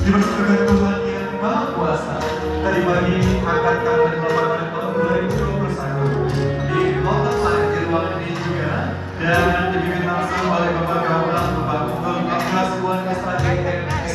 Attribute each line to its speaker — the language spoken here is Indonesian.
Speaker 1: Diberkati Tuhan yang Maha Kuasa. Tadi pagi angkatkan pada tahun 2021 di kota lain di ruangan ini juga, dan dipimpin langsung oleh Bapak Kaulah Bapak Unggul 14 Wan SHGM